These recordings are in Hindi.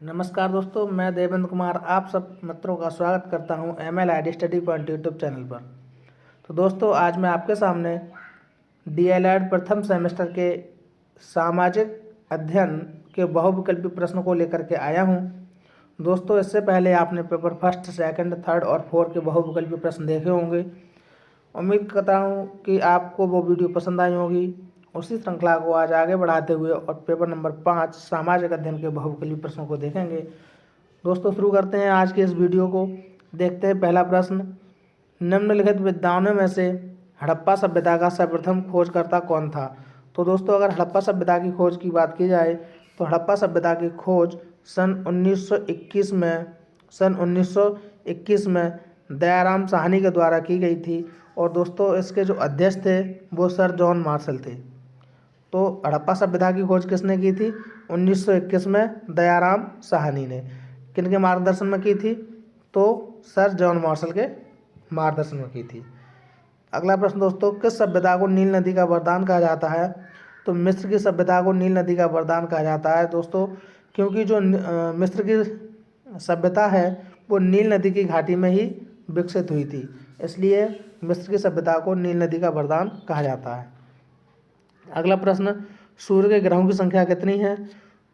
नमस्कार दोस्तों, मैं देवेंद्र कुमार आप सब मित्रों का स्वागत करता हूं MLID study point YouTube channel पर। तो दोस्तों, आज मैं आपके सामने DLED प्रथम सेमेस्टर के सामाजिक अध्ययन के बहुविकल्पी प्रश्न को लेकर के आया हूं। दोस्तों, इससे पहले आपने पेपर फर्स्ट, सेकंड, थर्ड और फोर्थ के बहुविकल्पी प्रश्न देखे होंगे। उम्मीद करता हूं कि आपको वो वीडियो पसंद आई होगी। उसी श्रृंखला को आज आगे बढ़ाते हुए और पेपर नंबर 5 सामाजिक अध्ययन के बहुविकल्पी प्रश्नों को देखेंगे। दोस्तों, शुरू करते हैं आज के इस वीडियो को। देखते हैं पहला प्रश्न। निम्नलिखित विद्वानों में से हड़प्पा सभ्यता का सर्वप्रथम खोजकर्ता कौन था? तो दोस्तों, अगर हड़प्पा सभ्यता की खोज की बात की जाए तो हड़प्पा सभ्यता की खोज सन 1921 में दयाराम साहनी के द्वारा की गई थी। और दोस्तों, इसके जो अध्यक्ष थे वो सर जॉन मार्शल थे। तो हड़प्पा सभ्यता की खोज किसने की थी? 1921 में दयाराम साहनी ने। किनके मार्गदर्शन में की थी? तो सर जॉन मार्शल के मार्गदर्शन में की थी। अगला प्रश्न दोस्तों, किस सभ्यता को नील नदी का वरदान कहा जाता है? तो मिस्र की सभ्यता को नील नदी का वरदान कहा जाता है दोस्तों, क्योंकि जो मिस्र की सभ्यता है वो नील नदी की घाटी में ही विकसित हुई थी, इसलिए मिस्र की सभ्यता को नील नदी का वरदान कहा जाता है। अगला प्रश्न, सूर्य के ग्रहों की संख्या कितनी है?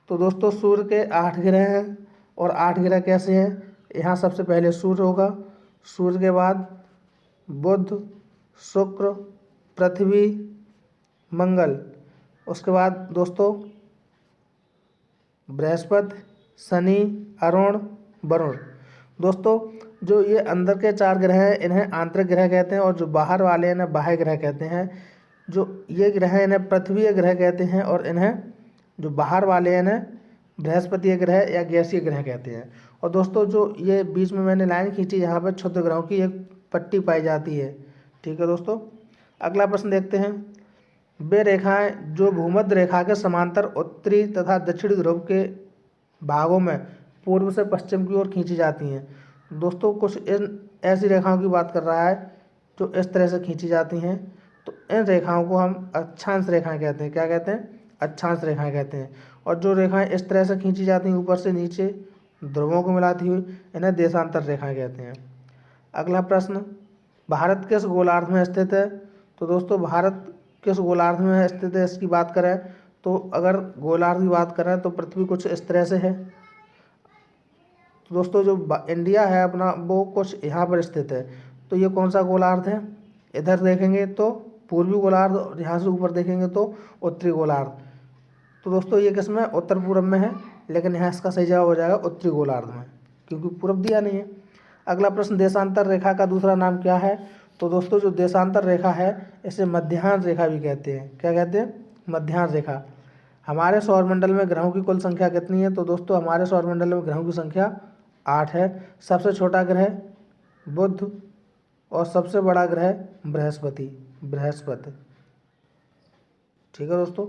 तो दोस्तों, सूर्य के 8 ग्रह हैं। और 8 ग्रह कैसे हैं? यहाँ सबसे पहले सूर्य होगा, सूर्य के बाद बुध, शुक्र, पृथ्वी, मंगल, उसके बाद दोस्तों बृहस्पति, शनि, अरुण, वरुण। दोस्तों, जो ये अंदर के 4 ग्रह हैं इन्हें आंतरिक ग्रह कहते हैं, और जो बाहर वाले इन्हें बाह्य ग्रह कहते हैं। जो ये ग्रह हैं इन्हें पृथ्वी ग्रह कहते हैं, और इन्हें जो बाहर वाले हैं इन्हें बृहस्पति ग्रह या गैसीय ग्रह कहते हैं। और दोस्तों, जो ये बीच में मैंने लाइन खींची, यहाँ पर क्षुद्र ग्रहों की एक पट्टी पाई जाती है। ठीक है दोस्तों, अगला प्रश्न देखते हैं। वे रेखाएं जो भूमध्य रेखा के समांतर उत्तरी तथा दक्षिणी ध्रुव के भागों में पूर्व से पश्चिम की ओर खींची जाती हैं। दोस्तों, कुछ इन ऐसी रेखाओं की बात कर रहा है जो इस तरह से खींची जाती हैं। तो इन रेखाओं को हम अक्षांश रेखाएं कहते हैं। क्या कहते हैं? अक्षांश रेखाएं कहते हैं। और जो रेखाएं इस तरह से खींची जाती हैं ऊपर से नीचे ध्रुवों को मिलाती हुई, इन्हें देशांतर रेखाएं कहते हैं। अगला प्रश्न, भारत किस गोलार्ध में स्थित है? तो दोस्तों, भारत किस गोलार्ध में स्थित है इसकी बात करें तो अगर गोलार्ध की बात करें तो पृथ्वी कुछ इस तरह से है। तो दोस्तों, जो इंडिया है अपना वो कुछ यहाँ पर स्थित है। तो ये कौन सा गोलार्ध है? इधर देखेंगे तो पूर्वी गोलार्ध, और यहाँ से ऊपर देखेंगे तो उत्तरी गोलार्ध। तो दोस्तों, ये किस में? उत्तर पूर्व में है, लेकिन यहाँ इसका सही जवाब हो जाएगा उत्तरी गोलार्ध में, क्योंकि पूर्व दिया नहीं है। अगला प्रश्न, देशांतर रेखा का दूसरा नाम क्या है? तो दोस्तों, जो देशांतर रेखा है इसे मध्याह्न रेखा भी कहते हैं। क्या कहते हैं? मध्याह्न रेखा। हमारे सौरमंडल में ग्रहों की कुल संख्या कितनी है? तो दोस्तों, हमारे सौरमंडल में ग्रहों की संख्या 8 है। सबसे छोटा ग्रह बुध और सबसे बड़ा ग्रह बृहस्पति। ठीक है दोस्तों,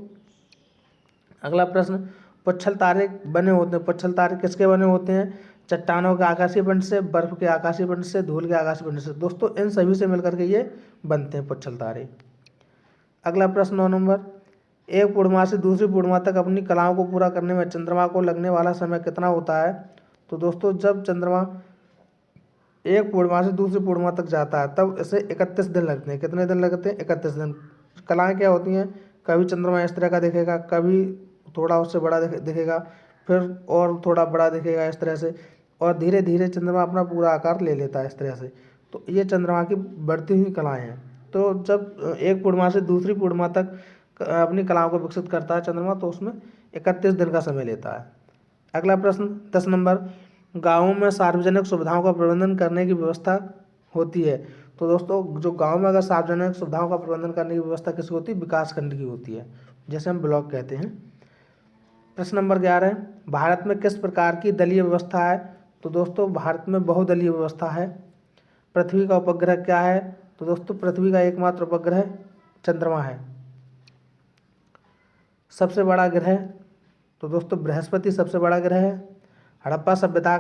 अगला प्रश्न, पुच्छल तारे बने होते हैं। पुच्छल तारे किसके बने होते हैं? चट्टानों के आकाशीय पिंड से, बर्फ के आकाशीय पिंड से, धूल के आकाशीय पिंड से। दोस्तों, इन सभी से मिलकर के ये बनते हैं पुच्छल तारे। अगला प्रश्न 9 नंबर, एक पूर्णिमा से दूसरी पूर्णिमा तक अपनी कलाओं को पूरा करने में चंद्रमा को लगने वाला समय कितना होता है? तो दोस्तों, जब चंद्रमा एक पूर्णिमा से दूसरी पूर्णिमा तक जाता है तब इसे 31 दिन लगते हैं। कितने दिन लगते हैं? 31 दिन। कलाएँ क्या होती हैं? कभी चंद्रमा इस तरह का दिखेगा, कभी थोड़ा उससे बड़ा दिखेगा, फिर और थोड़ा बड़ा दिखेगा इस तरह से, और धीरे धीरे चंद्रमा अपना पूरा आकार ले लेता है इस तरह से। तो ये चंद्रमा की बढ़ती हुई कलाएँ हैं। तो जब एक पूर्णिमा से दूसरी पूर्णिमा तक अपनी कलाओं को विकसित करता है चंद्रमा, तो उसमें 31 दिन का समय लेता है। अगला प्रश्न 10 नंबर, गाँवों में सार्वजनिक सुविधाओं का प्रबंधन करने की व्यवस्था होती है। तो दोस्तों, जो गाँव में अगर सार्वजनिक सुविधाओं का प्रबंधन करने की व्यवस्था किसकी होती है? विकास खंड की होती है, जैसे हम ब्लॉक कहते हैं। प्रश्न नंबर 11, भारत में किस प्रकार की दलीय व्यवस्था है? तो दोस्तों, भारत में बहुदलीय व्यवस्था है। पृथ्वी का उपग्रह क्या है? तो दोस्तों, पृथ्वी का एकमात्र उपग्रह चंद्रमा है। सबसे बड़ा ग्रह, तो दोस्तों बृहस्पति सबसे बड़ा ग्रह है। हड़प्पा सभ्यता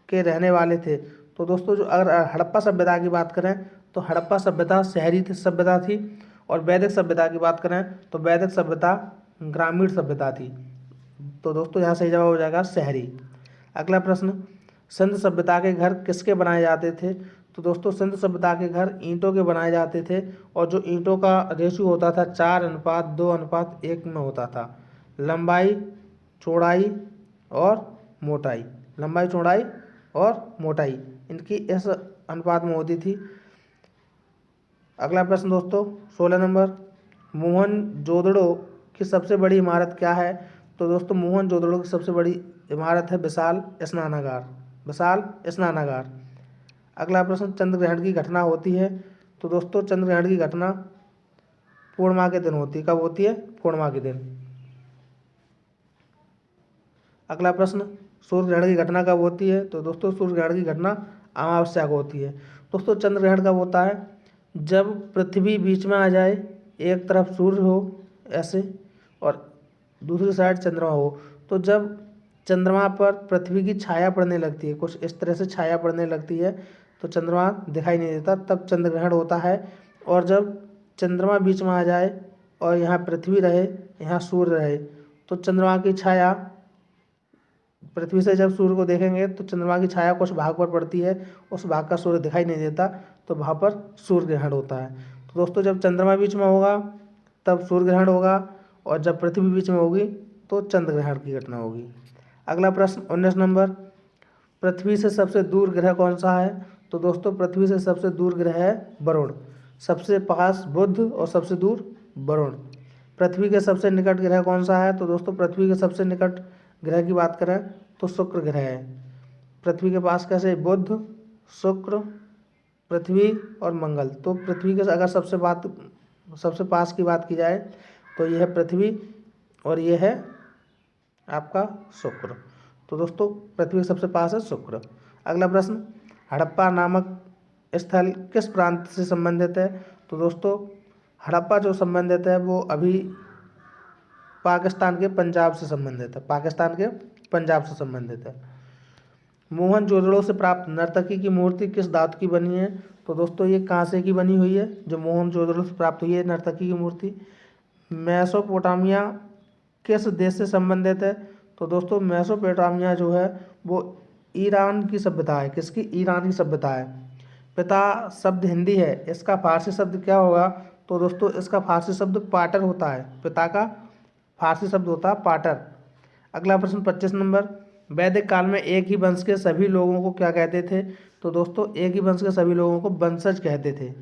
के रहने वाले थे। तो दोस्तों, जो अगर हड़प्पा सभ्यता की बात करें तो हड़प्पा सभ्यता शहरी सभ्यता थी, और वैदिक सभ्यता की बात करें तो वैदिक सभ्यता ग्रामीण सभ्यता थी। तो दोस्तों, यहाँ सही जवाब हो जाएगा शहरी। अगला प्रश्न, सिंध सभ्यता के घर किसके बनाए जाते थे? तो दोस्तों सिंध सभ्यता के घर ईंटों के बनाए जाते थे और जो ईंटों का रेशियो होता था 4:2:1 में होता था। लंबाई, चौड़ाई और मोटाई, लंबाई, चौड़ाई और मोटाई इनकी इस अनुपात में होती थी। अगला प्रश्न दोस्तों 16 नंबर, मोहनजोदड़ो की सबसे बड़ी इमारत क्या है? तो दोस्तों मोहनजोदड़ो की सबसे बड़ी इमारत है विशाल स्नानागार, विशाल स्नानागार। अगला प्रश्न, चंद्र ग्रहण की घटना होती है? तो दोस्तों चंद्र ग्रहण की घटना पूर्णिमा के दिन होती है। कब होती है? पूर्णिमा के दिन। अगला प्रश्न, सूर्य ग्रहण की घटना कब होती है? तो दोस्तों सूर्य ग्रहण की घटना अमावस्या को होती है। दोस्तों चंद्र ग्रहण कब होता है? जब पृथ्वी बीच में आ जाए, एक तरफ सूर्य हो ऐसे और दूसरी साइड चंद्रमा हो, तो जब चंद्रमा पर पृथ्वी की छाया पड़ने लगती है, कुछ इस तरह से छाया पड़ने लगती है तो चंद्रमा दिखाई नहीं देता, तब चंद्र ग्रहण होता है। और जब चंद्रमा बीच में आ जाए और यहाँ पृथ्वी रहे, यहाँ सूर्य रहे, तो चंद्रमा की छाया, पृथ्वी से जब सूर्य को देखेंगे तो चंद्रमा की छाया कुछ भाग पर पड़ती है, उस भाग का सूर्य दिखाई नहीं देता, तो वहाँ पर सूर्य ग्रहण होता है। तो दोस्तों जब चंद्रमा बीच में होगा तब सूर्य ग्रहण होगा और जब पृथ्वी बीच में होगी तो चंद्र ग्रहण की घटना होगी। अगला प्रश्न 19 नंबर, पृथ्वी से सबसे दूर ग्रह कौन सा है? तो दोस्तों पृथ्वी से सबसे दूर ग्रह है वरुण, सबसे पास बुध और सबसे दूर वरुण। पृथ्वी के सबसे निकट ग्रह कौन सा है? तो दोस्तों पृथ्वी के सबसे निकट ग्रह की बात करें तो शुक्र ग्रह है। पृथ्वी के पास कैसे? बुध, शुक्र, पृथ्वी और मंगल। तो पृथ्वी के अगर सबसे पास की बात की जाए तो यह है पृथ्वी और यह है आपका शुक्र। तो दोस्तों पृथ्वी के सबसे पास है शुक्र। अगला प्रश्न, हड़प्पा नामक स्थल किस प्रांत से संबंधित है? तो दोस्तों हड़प्पा जो संबंधित है वो अभी पाकिस्तान के पंजाब से संबंधित है, पाकिस्तान के पंजाब से संबंधित है। मोहनजोदड़ो से प्राप्त नर्तकी की मूर्ति किस धातु की बनी है? तो दोस्तों ये कांसे की बनी हुई है, जो मोहनजोदड़ो से प्राप्त हुई है नर्तकी की मूर्ति। मेसोपोटामिया किस देश से संबंधित है? तो दोस्तों मेसोपोटामिया जो है वो ईरान की सभ्यता है। किसकी? ईरान की सभ्यता है। पिता शब्द हिंदी है, इसका फारसी शब्द क्या होगा? तो दोस्तों इसका फारसी शब्द पाटर होता है, पिता का फारसी शब्द होता है पाटर। अगला प्रश्न 25 नंबर, वैदिक काल में एक ही वंश के सभी लोगों को क्या कहते थे? तो दोस्तों एक ही वंश के सभी लोगों को वंशज कहते थे।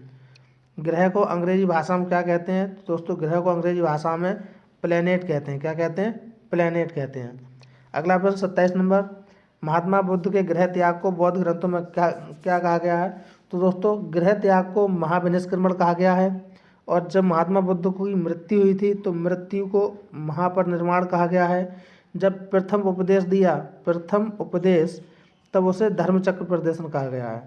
ग्रह को अंग्रेजी भाषा में क्या कहते हैं? तो दोस्तों ग्रह को अंग्रेजी भाषा में प्लेनेट कहते हैं। क्या कहते हैं? प्लेनेट कहते हैं। अगला प्रश्न 27 नंबर, महात्मा बुद्ध के गृह त्याग को बौद्ध ग्रंथों में क्या क्या कहा गया है? तो दोस्तों गृह त्याग को महाविनिष्क्रमण कहा गया है। और जब महात्मा बुद्ध की मृत्यु हुई थी तो मृत्यु को महापरिनिर्वाण कहा गया है। जब प्रथम उपदेश दिया, प्रथम उपदेश, तब उसे धर्मचक्र प्रदर्शन कहा गया है,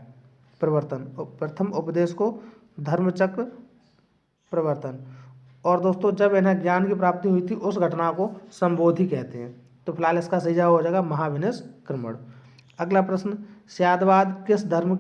प्रवर्तन। प्रथम उपदेश को धर्मचक्र प्रवर्तन। और दोस्तों जब इन्हें ज्ञान की प्राप्ति हुई थी उस घटना को संबोधि कहते हैं। तो फिलहाल इसका सही जवाब हो जाएगा महाविनिष्क्रमण। अगला प्रश्न, स्यादवाद किस धर्म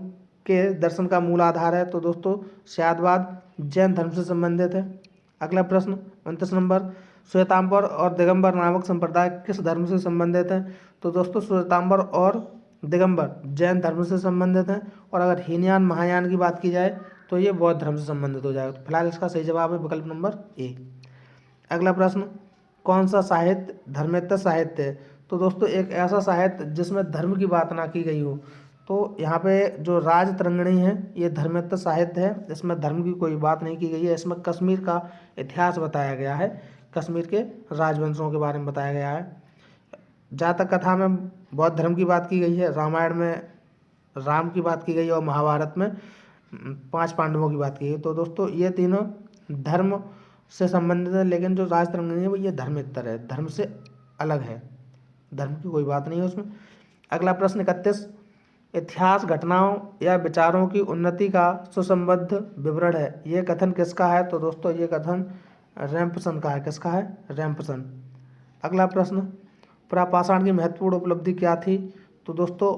के दर्शन का मूल आधार है? तो दोस्तों स्यादवाद जैन धर्म से संबंधित है। अगला प्रश्न 29 नंबर, श्वेतांबर और दिगंबर नामक संप्रदाय किस धर्म से संबंधित है? तो दोस्तों श्वेतांबर और दिगंबर जैन धर्म से संबंधित हैं। और अगर हीनयान महायान की बात की जाए तो ये बौद्ध धर्म से संबंधित हो जाएगा। तो फिलहाल इसका सही जवाब है विकल्प नंबर ए। अगला प्रश्न, कौन सा साहित्य धर्मेतर साहित्य है? तो दोस्तों एक ऐसा साहित्य जिसमें धर्म की बात ना की गई हो। तो यहाँ पे जो राज तरंगिणी है ये धर्मेतर साहित्य है, इसमें धर्म की कोई बात नहीं की गई है। इसमें कश्मीर का इतिहास बताया गया है, कश्मीर के राजवंशों के बारे में बताया गया है। जहाँ तक कथा में बौद्ध धर्म की बात की गई है, रामायण में राम की बात की गई है और महाभारत में 5 पांडवों की बात की गई। तो दोस्तों ये तीनों धर्म से संबंधित है, लेकिन जो राज तरंगिणी है वो ये धर्मेतर है, धर्म से अलग है, धर्म की कोई बात नहीं है उसमें। अगला प्रश्न 31, इतिहास घटनाओं या विचारों की उन्नति का सुसंबद्ध विवरण है, ये कथन किसका है? तो दोस्तों ये कथन रैम्पसन का है। किसका है? रैम्पसन। अगला प्रश्न, पुरापाषाण की महत्वपूर्ण उपलब्धि क्या थी? तो दोस्तों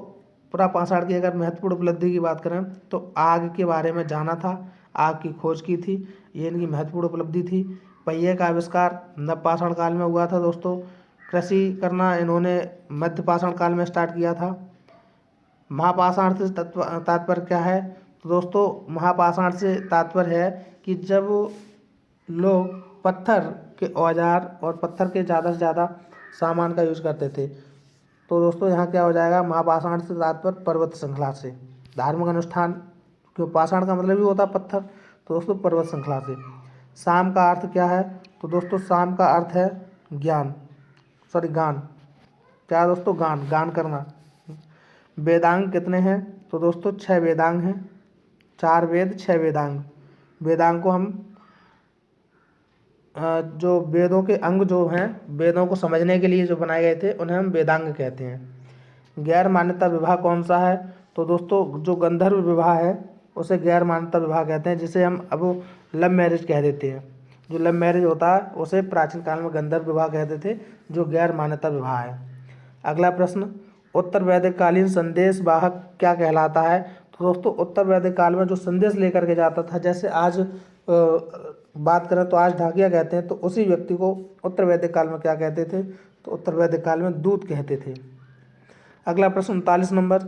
पुरापाषाण की अगर महत्वपूर्ण उपलब्धि की बात करें तो आग के बारे में जाना था, आग की खोज की थी, ये इनकी महत्वपूर्ण उपलब्धि थी। पहिए का आविष्कार नवपाषाण काल में हुआ था दोस्तों। कृषि करना इन्होंने मध्य पाषाण काल में स्टार्ट किया था। महापाषाण से तात्पर्य क्या है? तो दोस्तों महापाषाण से तात्पर्य है कि जब लोग पत्थर के औजार और पत्थर के ज़्यादा से ज़्यादा सामान का यूज़ करते थे। तो दोस्तों यहाँ क्या हो जाएगा? महापाषाण से तात्पर्य पर्वत श्रृंखला से। धार्मिक अनुष्ठान, क्यों पाषाण का मतलब ही होता है पत्थर, तो दोस्तों पर्वत श्रृंखला से। शाम का अर्थ क्या है? तो दोस्तों शाम का अर्थ है गान। क्या है दोस्तों? गान करना। वेदांग कितने हैं? तो दोस्तों 6 वेदांग हैं। 4 वेद 6 वेदांग। वेदांग को हम जो वेदों के अंग जो हैं, वेदों को समझने के लिए जो बनाए गए थे, उन्हें हम वेदांग कहते हैं। गैर मान्यता विवाह कौन सा है? तो दोस्तों जो गंधर्व विवाह है उसे गैर मान्यता विवाह कहते हैं, जिसे हम अब लव मैरिज कह देते हैं। जो लव मैरिज होता है उसे प्राचीन काल में गंधर्व विवाह कहते थे, जो गैर मान्यता विवाह है। अगला प्रश्न, उत्तर वैदिक कालीन संदेश वाहक क्या कहलाता है? तो दोस्तों उत्तर वैदिक काल में जो संदेश लेकर के जाता था, जैसे आज बात करें तो आज ढाकिया कहते हैं, तो उसी व्यक्ति को उत्तर वैदिक काल में क्या कहते थे? तो उत्तर वैदिक काल में दूत कहते थे। अगला प्रश्न 39 नंबर,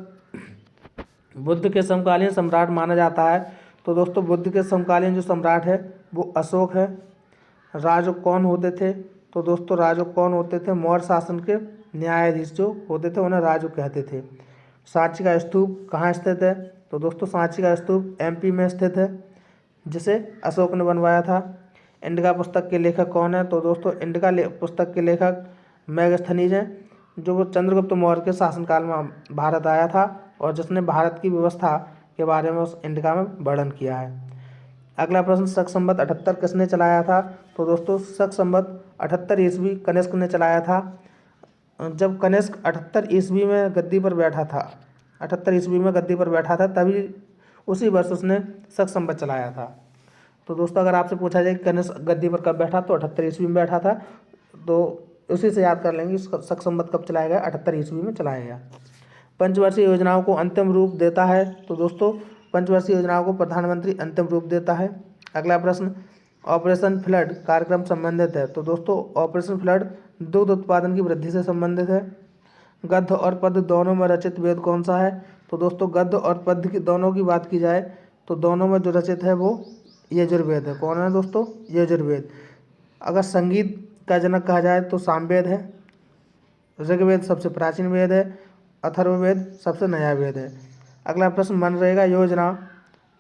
बुद्ध के समकालीन सम्राट माना जाता है। तो दोस्तों बुद्ध के समकालीन जो सम्राट है वो अशोक है। राजक कौन होते थे? तो दोस्तों राजक कौन होते थे? मौर्य शासन के न्यायाधीश जो होते थे उन्हें राजक कहते थे। सांची का स्तूप कहाँ स्थित है? तो दोस्तों सांची का स्तूप MP में स्थित है, जिसे अशोक ने बनवाया था। इंडिका पुस्तक के लेखक कौन है? तो दोस्तों इंडिका पुस्तक के लेखक मेगास्थनीज हैं, जो चंद्रगुप्त मौर्य के शासनकाल में भारत आया था और जिसने भारत की व्यवस्था के बारे में उस इंडिका में वर्णन किया है। अगला प्रश्न, शक संवत 78 किसने चलाया था? तो दोस्तों शक संवत 78 ईस्वी कनिष्क ने चलाया था। जब कनिष्क 78 ईस्वी में गद्दी पर बैठा था, 78 ईस्वी में गद्दी पर बैठा था, तभी उसी वर्ष उसने शक संवत चलाया था। तो दोस्तों अगर आपसे पूछा जाए कि कनिष्क गद्दी पर कब बैठा, तो 78 ईस्वी में बैठा था। तो उसी से याद कर लेंगे शक संवत कब चलाया गया, 78 ईस्वी में चलाया गया। पंचवर्षीय योजनाओं को अंतिम रूप देता है? तो दोस्तों पंचवर्षीय योजनाओं को प्रधानमंत्री अंतिम रूप देता है। अगला प्रश्न, ऑपरेशन फ्लड कार्यक्रम संबंधित है? तो दोस्तों ऑपरेशन फ्लड दुग्ध उत्पादन की वृद्धि से संबंधित है। गद्य और पद्य दोनों में रचित वेद कौन सा है? तो दोस्तों गद्य और पद्य की दोनों की बात की जाए तो दोनों में जो रचित है वो यजुर्वेद है। कौन है दोस्तों? यजुर्वेद। अगर संगीत का जनक कहा जाए तो सामवेद है। ऋग्वेद सबसे प्राचीन वेद है। अथर्ववेद सबसे नया वेद है। अगला प्रश्न, मनरेगा योजना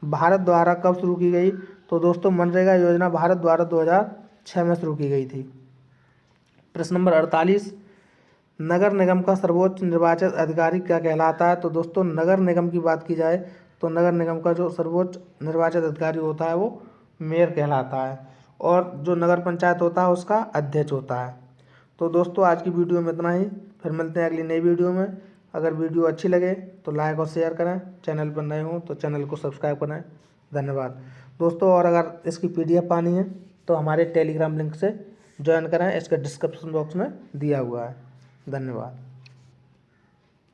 भारत द्वारा कब शुरू की गई? तो दोस्तों मनरेगा योजना भारत द्वारा 2006 में शुरू की गई थी। प्रश्न नंबर 48, नगर निगम का सर्वोच्च निर्वाचित अधिकारी क्या कहलाता है? तो दोस्तों नगर निगम की बात की जाए तो नगर निगम का जो सर्वोच्च निर्वाचित अधिकारी होता है वो मेयर कहलाता है, और जो नगर पंचायत होता है उसका अध्यक्ष होता है। तो दोस्तों आज की वीडियो में इतना ही, फिर मिलते हैं अगली नई वीडियो में। अगर वीडियो अच्छी लगे तो लाइक और शेयर करें, चैनल पर नए हों तो चैनल को सब्सक्राइब करें। धन्यवाद दोस्तों। और अगर इसकी PDF पानी है तो हमारे टेलीग्राम लिंक से ज्वाइन करें, इसके डिस्क्रिप्शन बॉक्स में दिया हुआ है। धन्यवाद।